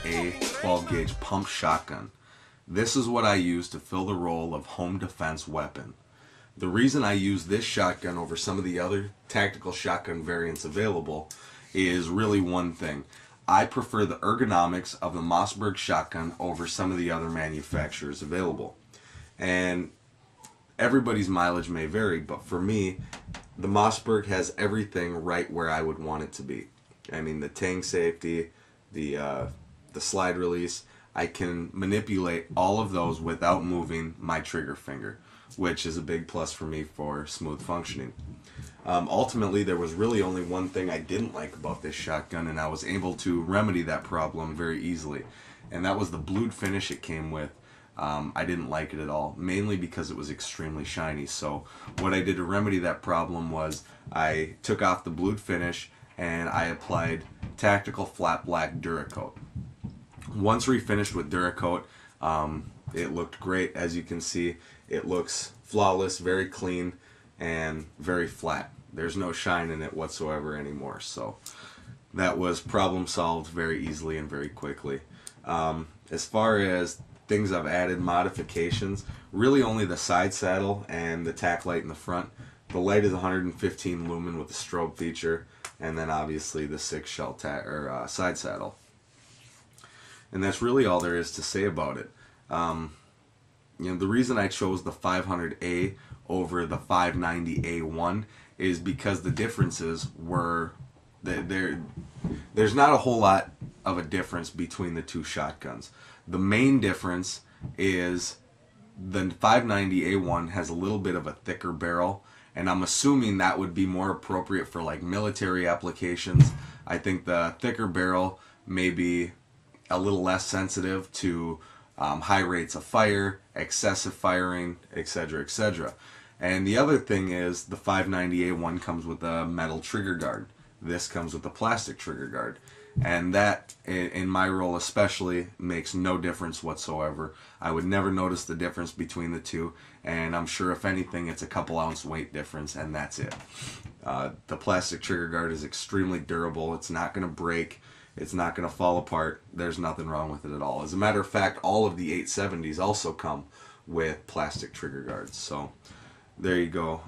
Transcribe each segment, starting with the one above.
500A 12 gauge pump shotgun. This is what I use to fill the role of home defense weapon. The reason I use this shotgun over some of the other tactical shotgun variants available is really one thing. I prefer the ergonomics of the Mossberg shotgun over some of the other manufacturers available. And everybody's mileage may vary, but for me, the Mossberg has everything right where I would want it to be. I mean, the tang safety, the slide release, I can manipulate all of those without moving my trigger finger, which is a big plus for me for smooth functioning. Ultimately, there was really only one thing I didn't like about this shotgun, and I was able to remedy that problem very easily, and that was the blued finish it came with. I didn't like it at all, mainly because it was extremely shiny. So what I did to remedy that problem was I took off the blued finish and I applied tactical flat black duracoat. Once refinished with duracoat, it looked great. As you can see, it looks flawless, very clean, and very flat. There's no shine in it whatsoever anymore. So that was problem solved very easily and very quickly. As far as things I've added, modifications, really only the side saddle and the tack light in the front. The light is 115 lumen with the strobe feature, and then obviously the 6 shell side saddle. And that's really all there is to say about it. You know, the reason I chose the 500A over the 590A1 is because the differences were there's not a whole lot of a difference between the two shotguns. The main difference is the 590A1 has a little bit of a thicker barrel, and I'm assuming that would be more appropriate for like military applications. I think the thicker barrel may be a little less sensitive to high rates of fire, excessive firing, etc., etc. And the other thing is the 590A1 comes with a metal trigger guard. This comes with a plastic trigger guard. And that, in my role especially, makes no difference whatsoever. I would never notice the difference between the two, and I'm sure if anything it's a couple ounce weight difference, and that's it. The plastic trigger guard is extremely durable. It's not going to break. It's not going to fall apart. There's nothing wrong with it at all. As a matter of fact, all of the 870s also come with plastic trigger guards. So there you go.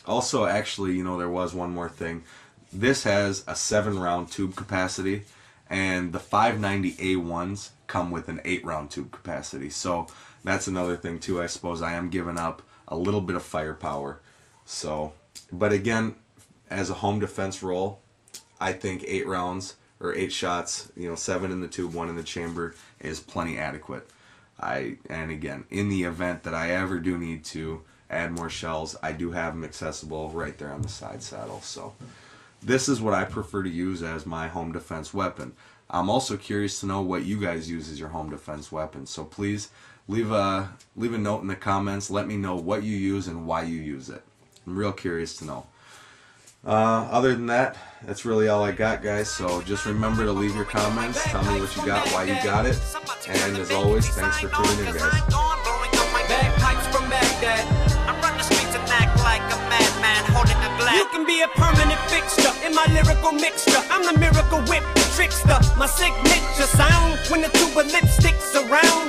Also, actually, you know, there was one more thing. This has a 7-round tube capacity, and the 590A1s come with an 8-round tube capacity. So that's another thing too. I suppose I am giving up a little bit of firepower. So, but again, as a home defense role, I think 8 rounds or 8 shots, you know, 7 in the tube, 1 in the chamber is plenty adequate. And again, in the event that I ever do need to add more shells, I do have them accessible right there on the side saddle. So this is what I prefer to use as my home defense weapon. I'm also curious to know what you guys use as your home defense weapon. So please leave a note in the comments. Let me know what you use and why you use it. I'm real curious to know. Other than that, that's really all I got, guys. So just remember to leave your comments. Tell me what you got, why you got it. And as always, thanks for tuning in, guys. Bagpipes from Baghdad. I run the streets and act like a madman holding a glass. You can be a permanent fixture in my lyrical mixture. I'm the miracle whip, the trickster. My signature sound when the tuba lipstick's around.